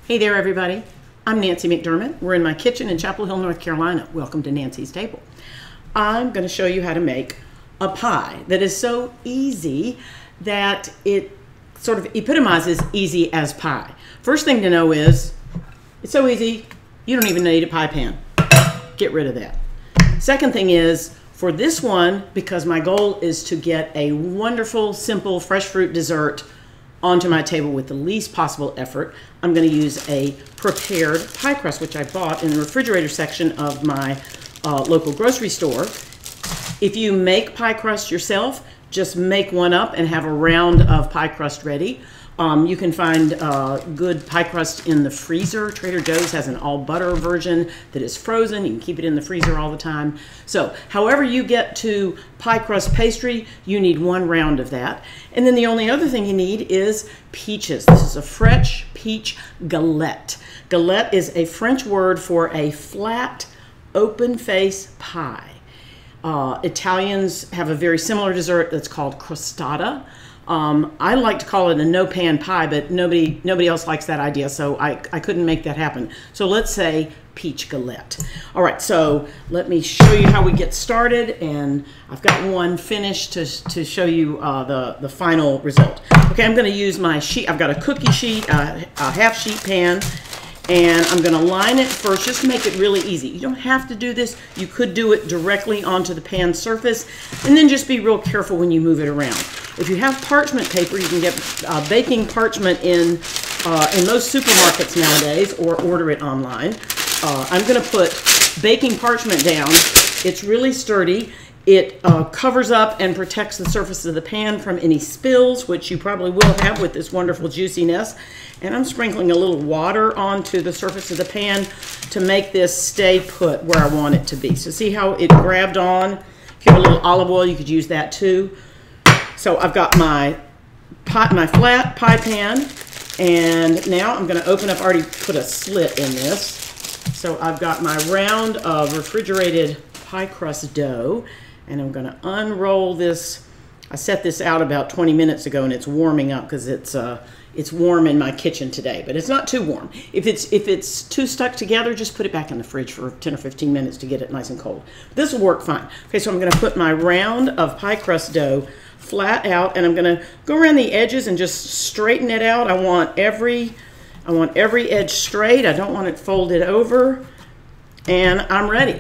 Hey there, everybody. I'm Nancy McDermott. We're in my kitchen in Chapel Hill, North Carolina. Welcome to Nancy's Table. I'm going to show you how to make a pie that is so easy that it sort of epitomizes easy as pie. First thing to know is it's so easy, you don't even need a pie pan. Get rid of that. Second thing is, for this one, because my goal is to get a wonderful, simple, fresh fruit dessert onto my table with the least possible effort, I'm going to use a prepared pie crust, which I bought in the refrigerator section of my local grocery store. If you make pie crust yourself, just make one up and have a round of pie crust ready. You can find good pie crust in the freezer. Trader Joe's has an all butter version that is frozen. You can keep it in the freezer all the time. So however you get to pie crust pastry, you need one round of that. And then the only other thing you need is peaches. This is a fresh peach galette. Galette is a French word for a flat, open face pie. Italians have a very similar dessert that's called crostata. I like to call it a no-pan pie, but nobody else likes that idea, so I couldn't make that happen. So let's say peach galette. All right, so let me show you how we get started, and I've got one finished to show you the final result. Okay, I'm going to use my sheet. I've got a cookie sheet, a half sheet pan, and I'm going to line it first just to make it really easy. You don't have to do this. You could do it directly onto the pan surface, and then just be real careful when you move it around. If you have parchment paper, you can get baking parchment in most supermarkets nowadays, or order it online. I'm going to put baking parchment down. It's really sturdy. It covers up and protects the surface of the pan from any spills, which you probably will have with this wonderful juiciness. And I'm sprinkling a little water onto the surface of the pan to make this stay put where I want it to be. So see how it grabbed on? If you have a little olive oil, you could use that too. So I've got my flat pie pan, and now I'm going to open up. I already put a slit in this. So I've got my round of refrigerated pie crust dough, and I'm going to unroll this. I set this out about 20 minutes ago, and it's warming up because it's warm in my kitchen today, but it's not too warm. If it's too stuck together, just put it back in the fridge for 10 or 15 minutes to get it nice and cold. This will work fine. Okay, so I'm going to put my round of pie crust dough flat out, and I'm going to go around the edges and just straighten it out. I want every edge straight. I don't want it folded over, and I'm ready.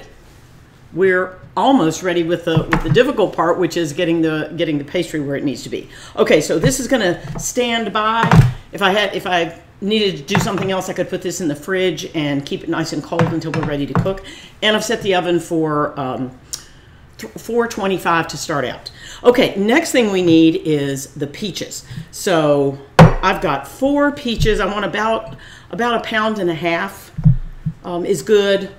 We're almost ready with the difficult part, which is getting the pastry where it needs to be. Okay, so this is going to stand by. If I needed to do something else, I could put this in the fridge and keep it nice and cold until we're ready to cook. And I've set the oven for 425 to start out. Okay, next thing we need is the peaches. So I've got 4 peaches. I want about 1.5 pounds is good.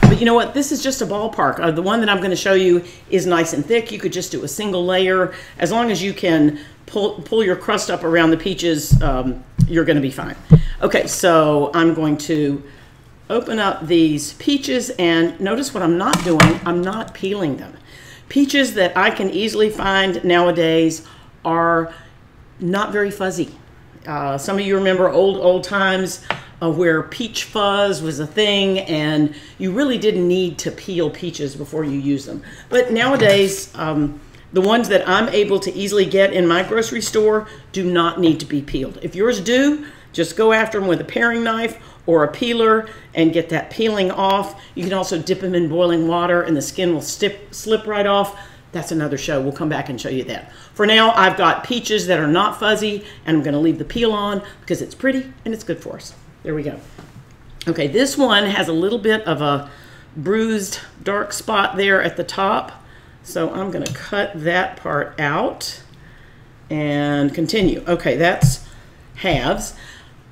But you know what? This is just a ballpark. The one that I'm going to show you is nice and thick. You could just do a single layer. As long as you can pull your crust up around the peaches, you're going to be fine. Okay, so I'm going to open up these peaches, and notice what I'm not doing. I'm not peeling them. Peaches that I can easily find nowadays are not very fuzzy. Some of you remember old times where peach fuzz was a thing, and you really didn't need to peel peaches before you use them. But nowadays, the ones that I'm able to easily get in my grocery store do not need to be peeled. If yours do, just go after them with a paring knife or a peeler and get that peeling off. You can also dip them in boiling water and the skin will slip right off. That's another show. We'll come back and show you that. For now, I've got peaches that are not fuzzy, and I'm going to leave the peel on because it's pretty and it's good for us. There we go. Okay, this one has a little bit of a bruised dark spot there at the top. So I'm going to cut that part out and continue. Okay, that's halves.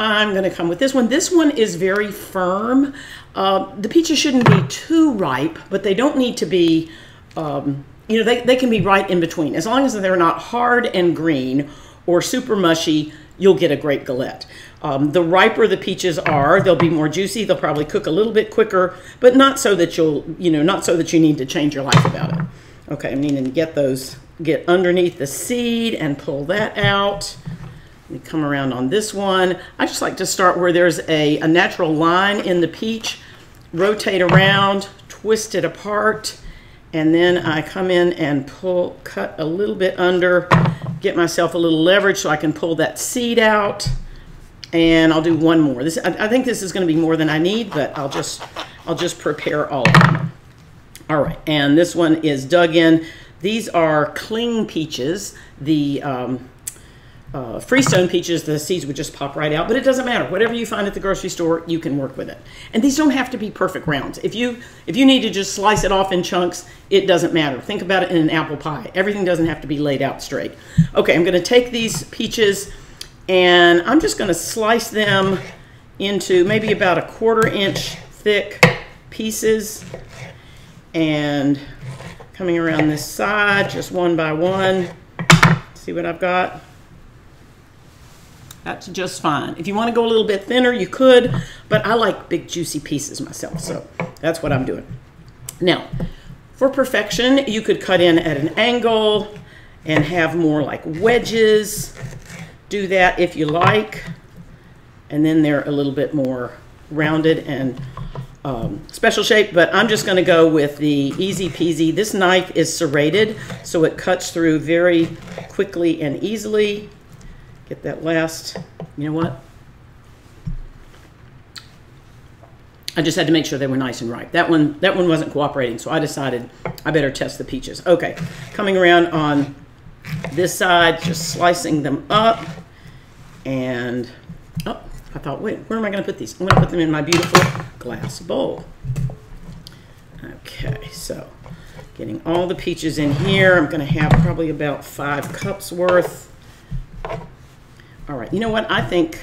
I'm going to come with this one. This one is very firm. The peaches shouldn't be too ripe, but they don't need to be, you know, they can be right in between. As long as they're not hard and green or super mushy, you'll get a great galette. The riper the peaches are, they'll be more juicy. They'll probably cook a little bit quicker, but not so that not so that you need to change your life about it. Okay, I mean, and get underneath the seed and pull that out. Let me come around on this one. I just like to start where there's a natural line in the peach, rotate around, twist it apart, and then I come in and cut a little bit under, get myself a little leverage so I can pull that seed out. And I'll do one more. I think this is going to be more than I need, but I'll just prepare all of them. All right, and this one is dug in. These are cling peaches. The freestone peaches, the seeds would just pop right out, but it doesn't matter. Whatever you find at the grocery store, you can work with it. And these don't have to be perfect rounds. If you need to just slice it off in chunks, it doesn't matter. Think about it in an apple pie. Everything doesn't have to be laid out straight. Okay, I'm going to take these peaches and I'm just going to slice them into maybe about a 1/4 inch thick pieces, and coming around this side just one by one. See what I've got? That's just fine. If you want to go a little bit thinner, you could, but I like big juicy pieces myself, so that's what I'm doing. Now, for perfection, you could cut in at an angle and have more like wedges. Do that if you like, and then they're a little bit more rounded and special shape, but I'm just going to go with the easy peasy. This knife is serrated, so it cuts through very quickly and easily. Get that last, you know what? I just had to make sure they were nice and ripe. That one wasn't cooperating, so I decided I better test the peaches. Okay, coming around on this side, just slicing them up, and oh, I thought, wait, where am I going to put these? I'm going to put them in my beautiful glass bowl. Okay, so getting all the peaches in here. I'm going to have probably about 5 cups worth. All right, you know what? I think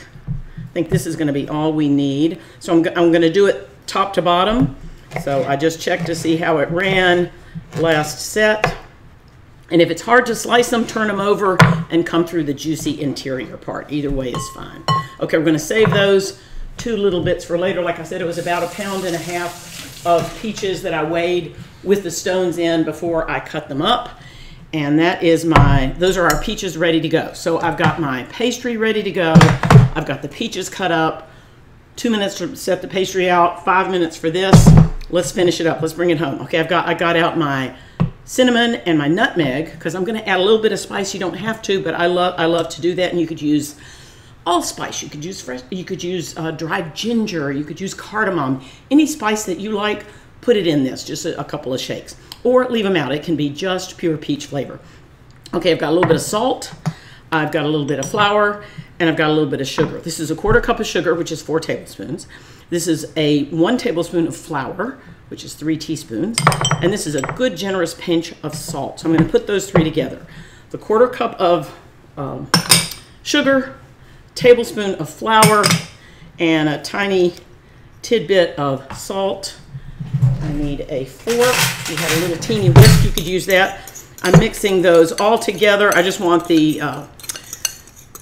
this is going to be all we need. So I'm going to do it top to bottom. So I just checked to see how it ran last set. And if it's hard to slice them, turn them over and come through the juicy interior part. Either way is fine. Okay, we're going to save those 2 little bits for later. Like I said, it was about 1.5 pounds of peaches that I weighed with the stones in before I cut them up. And that is those are our peaches ready to go. So I've got my pastry ready to go. I've got the peaches cut up. 2 minutes to set the pastry out, 5 minutes for this. Let's finish it up. Let's bring it home. Okay, I got out my cinnamon and my nutmeg, because I'm going to add a little bit of spice. You don't have to, but I love to do that. And you could use allspice. You could use fresh. You could use dried ginger. You could use cardamom. Any spice that you like, put it in this. Just a couple of shakes, or leave them out. It can be just pure peach flavor. Okay, I've got a little bit of salt. I've got a little bit of flour, and I've got a little bit of sugar. This is a 1/4 cup of sugar, which is 4 tablespoons. This is a 1 tablespoon of flour, which is 3 teaspoons. And this is a good generous pinch of salt. So I'm going to put those 3 together. The 1/4 cup of sugar, tablespoon of flour, and a tiny tidbit of salt. I need a fork. If you had a little teeny whisk, you could use that. I'm mixing those all together. I just want the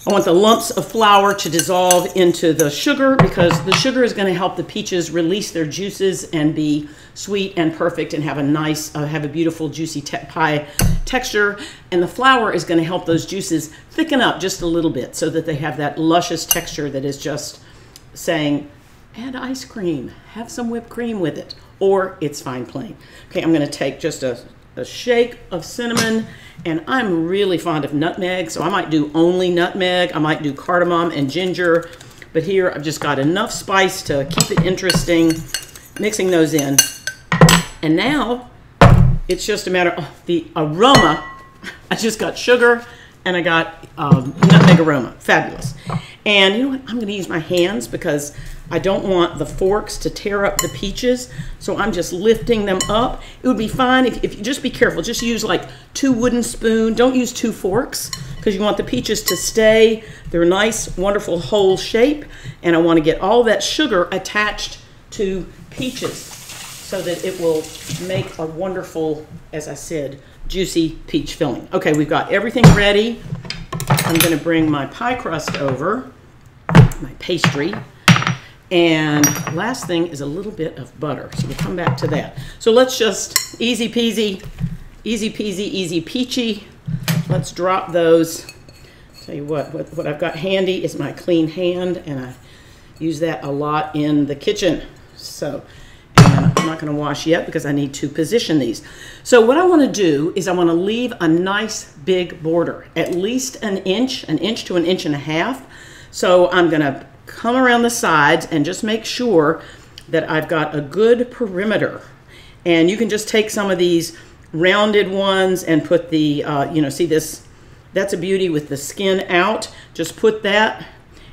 lumps of flour to dissolve into the sugar, because the sugar is going to help the peaches release their juices and be sweet and perfect and have a nice, have a beautiful juicy pie texture. And the flour is going to help those juices thicken up just a little bit so that they have that luscious texture that is just saying, add ice cream, have some whipped cream with it, or it's fine plain. Okay, I'm going to take just a shake of cinnamon, and I'm really fond of nutmeg, so I might do only nutmeg. I might do cardamom and ginger, but here I've just got enough spice to keep it interesting, mixing those in. And now it's just a matter of the aroma. I just got sugar and I got nutmeg aroma. Fabulous. And you know what? I'm going to use my hands because I don't want the forks to tear up the peaches. So I'm just lifting them up. It would be fine if you just be careful. Just use like 2 wooden spoons. Don't use 2 forks, because you want the peaches to stay their nice, wonderful whole shape. And I want to get all that sugar attached to peaches so that it will make a wonderful, as I said, juicy peach filling. Okay, we've got everything ready. I'm going to bring my pie crust over, my pastry, and last thing is a little bit of butter. So we'll come back to that. So let's just easy peasy, easy peasy, easy peachy. Let's drop those Tell you what I've got handy is my clean hand, and I use that a lot in the kitchen. So, and I'm not going to wash yet because I need to position these. So what I want to do is I want to leave a nice big border, at least an inch to an inch and a half. So I'm going to come around the sides and just make sure that I've got a good perimeter. And you can just take some of these rounded ones and put the, you know, see this, that's a beauty with the skin out. Just put that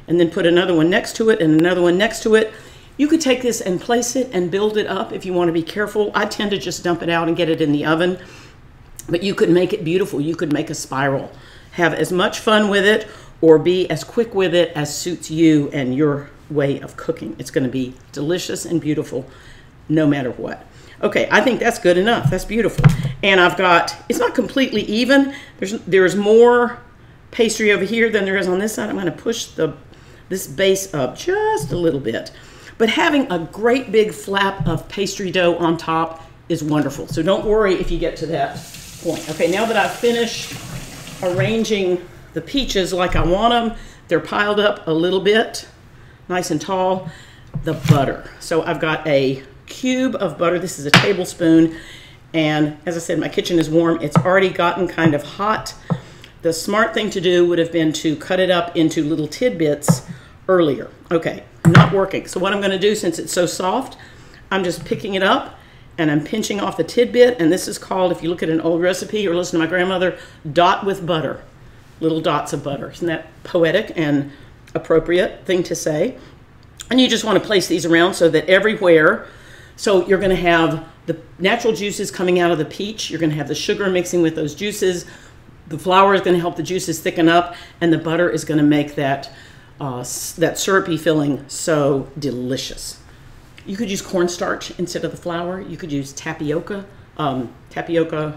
and then put another one next to it and another one next to it. You could take this and place it and build it up if you want to be careful. I tend to just dump it out and get it in the oven, but you could make it beautiful. You could make a spiral. Have as much fun with it or be as quick with it as suits you and your way of cooking. It's going to be delicious and beautiful no matter what. Okay, I think that's good enough. That's beautiful. And I've got, it's not completely even. There's more pastry over here than there is on this side. I'm going to push this base up just a little bit. But having a great big flap of pastry dough on top is wonderful. So don't worry if you get to that point. Okay, now that I've finished arranging the peaches like I want them, they're piled up a little bit, nice and tall. The butter. So I've got a cube of butter. This is a tablespoon. And as I said, my kitchen is warm. It's already gotten kind of hot. The smart thing to do would have been to cut it up into little tidbits earlier. Okay, not working. So what I'm going to do, since it's so soft, I'm just picking it up and I'm pinching off the tidbit. And this is called, if you look at an old recipe or listen to my grandmother, dot with butter. Little dots of butter. Isn't that poetic and appropriate thing to say? And you just want to place these around so that everywhere, so you're going to have the natural juices coming out of the peach. You're going to have the sugar mixing with those juices. The flour is going to help the juices thicken up, and the butter is going to make that that syrupy filling so delicious. You could use cornstarch instead of the flour. You could use tapioca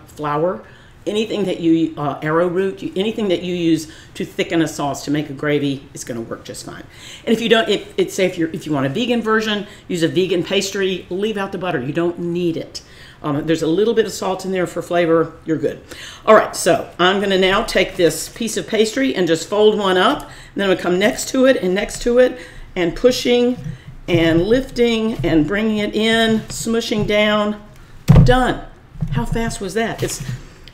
flour. Anything that you, arrowroot, anything that you use to thicken a sauce to make a gravy is going to work just fine. And if you don't, say if you want a vegan version, use a vegan pastry, leave out the butter. You don't need it. There's a little bit of salt in there for flavor. You're good. All right, so I'm going to now take this piece of pastry and just fold one up. And then I'm going to come next to it and pushing and lifting and bringing it in, smushing down. Done. How fast was that?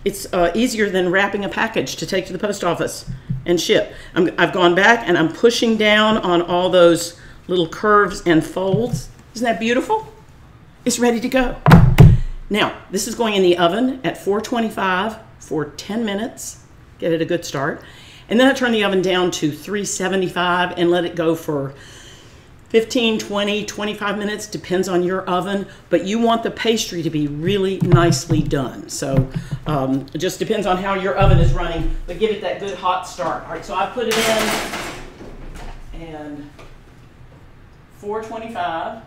It's easier than wrapping a package to take to the post office and ship. I've gone back and I'm pushing down on all those little curves and folds. Isn't that beautiful? It's ready to go. Now, this is going in the oven at 425 for 10 minutes. Get it a good start. And then I turn the oven down to 375 and let it go for 15, 20, 25 minutes, depends on your oven, but you want the pastry to be really nicely done. So it just depends on how your oven is running, but give it that good hot start. All right, so I put it in and 425,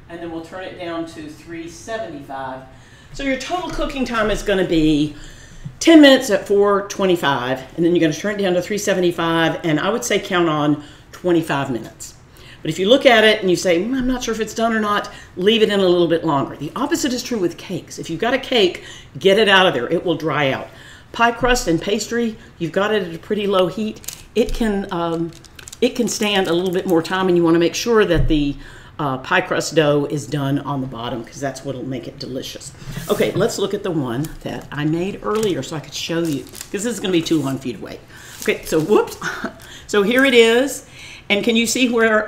and then we'll turn it down to 375. So your total cooking time is going to be 10 minutes at 425, and then you're going to turn it down to 375, and I would say count on 25 minutes. But if you look at it and you say, I'm not sure if it's done or not, leave it in a little bit longer. The opposite is true with cakes. If you've got a cake, get it out of there. It will dry out. Pie crust and pastry, you've got it at a pretty low heat. It can stand a little bit more time, and you want to make sure that the pie crust dough is done on the bottom, because that's what will make it delicious. Okay, let's look at the one that I made earlier so I could show you, because this is going to be too long for you to wait. Okay, so whoops. So here it is. And can you see where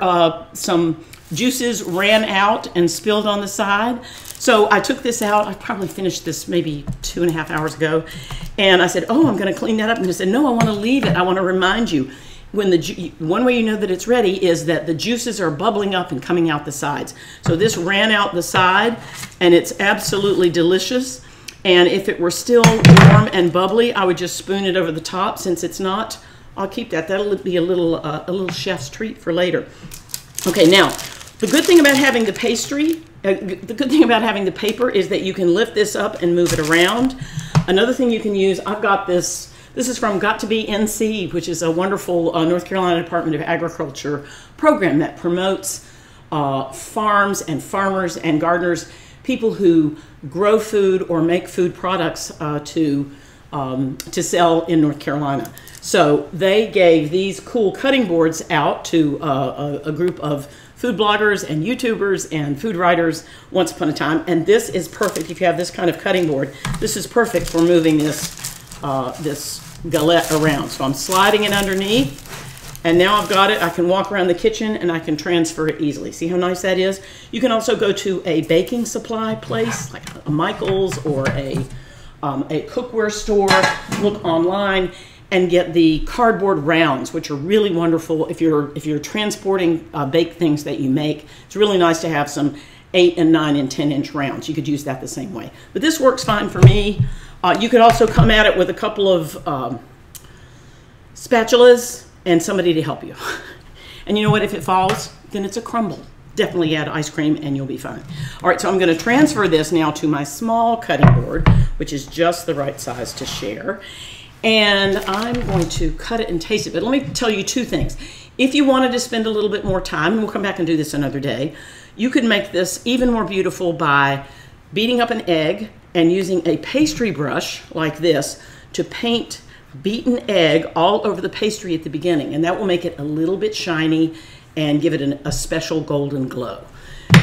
some juices ran out and spilled on the side? So I took this out. I probably finished this maybe 2.5 hours ago. And I said, oh, I'm going to clean that up. And I said, no, I want to leave it. I want to remind you. One way you know that it's ready is that the juices are bubbling up and coming out the sides. So this ran out the side, and it's absolutely delicious. And if it were still warm and bubbly, I would just spoon it over the top. Since it's not, I'll keep that. That'll be a little chef's treat for later. Okay, now, the good thing about having the pastry, the good thing about having the paper is that you can lift this up and move it around. Another thing you can use, I've got this. This is from Got to Be NC, which is a wonderful North Carolina Department of Agriculture program that promotes farms and farmers and gardeners, people who grow food or make food products to sell in North Carolina. So they gave these cool cutting boards out to a group of food bloggers and YouTubers and food writers once upon a time. And this is perfect if you have this kind of cutting board. This is perfect for moving this galette around. So I'm sliding it underneath, and now I've got it. I can walk around the kitchen and I can transfer it easily. See how nice that is? You can also go to a baking supply place like a Michael's or a cookware store, look online, and get the cardboard rounds, which are really wonderful if you're transporting baked things that you make. It's really nice to have some 8 and 9 and 10-inch rounds. You could use that the same way. But this works fine for me. You could also come at it with a couple of spatulas and somebody to help you. And you know what? If it falls, then it's a crumble. Definitely add ice cream and you'll be fine. All right, so I'm going to transfer this now to my small cutting board, which is just the right size to share. And I'm going to cut it and taste it. But let me tell you 2 things. If you wanted to spend a little bit more time, and we'll come back and do this another day, you could make this even more beautiful by beating up an egg and using a pastry brush like this to paint beaten egg all over the pastry at the beginning. And that will make it a little bit shiny and give it a special golden glow.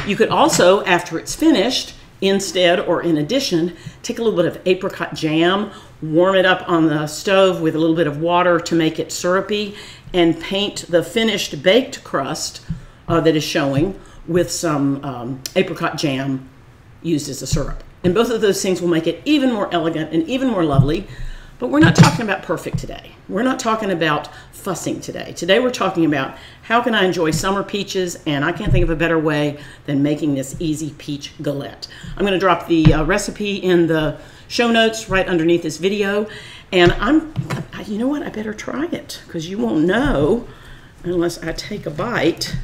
You could also, after it's finished, instead or in addition, take a little bit of apricot jam, warm it up on the stove with a little bit of water to make it syrupy, and paint the finished baked crust that is showing with some apricot jam used as a syrup. And both of those things will make it even more elegant and even more lovely. But we're not talking about perfect today. We're not talking about fussing today. Today we're talking about how can I enjoy summer peaches, and I can't think of a better way than making this easy peach galette. I'm going to drop the recipe in the show notes right underneath this video. And you know what? I better try it because you won't know unless I take a bite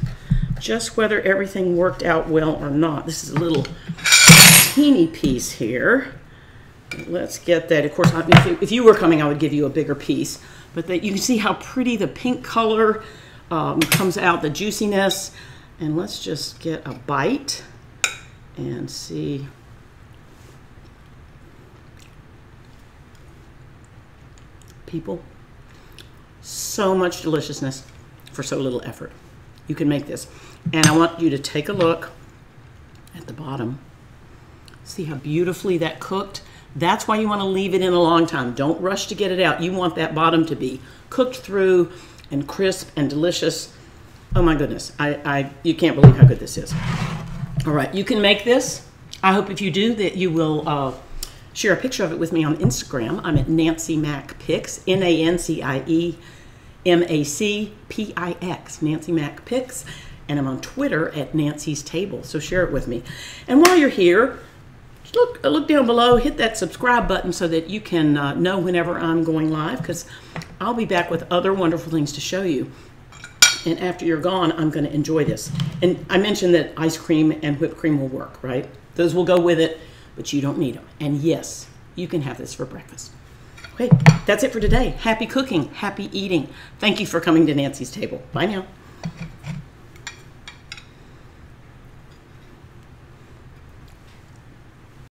just whether everything worked out well or not. This is a little teeny piece here. Let's get that. Of course, if you were coming, I would give you a bigger piece. But you can see how pretty the pink color comes out, the juiciness. And let's just get a bite and see. People, so much deliciousness for so little effort. You can make this. And I want you to take a look at the bottom. See how beautifully that cooked? That's why you want to leave it in a long time. Don't rush to get it out. You want that bottom to be cooked through and crisp and delicious. Oh my goodness, you can't believe how good this is. All right, you can make this. I hope if you do that you will share a picture of it with me on Instagram. I'm at Nancy Mac Pics, NancieMacPix, Nancy Mac Pics, and I'm on Twitter at Nancy's Table, so share it with me. And while you're here, look down below, hit that subscribe button so that you can know whenever I'm going live, because I'll be back with other wonderful things to show you. And after you're gone, I'm going to enjoy this. And I mentioned that ice cream and whipped cream will work, right? Those will go with it, but you don't need them. And yes, you can have this for breakfast. Okay, that's it for today. Happy cooking, happy eating. Thank you for coming to Nancy's Table. Bye now.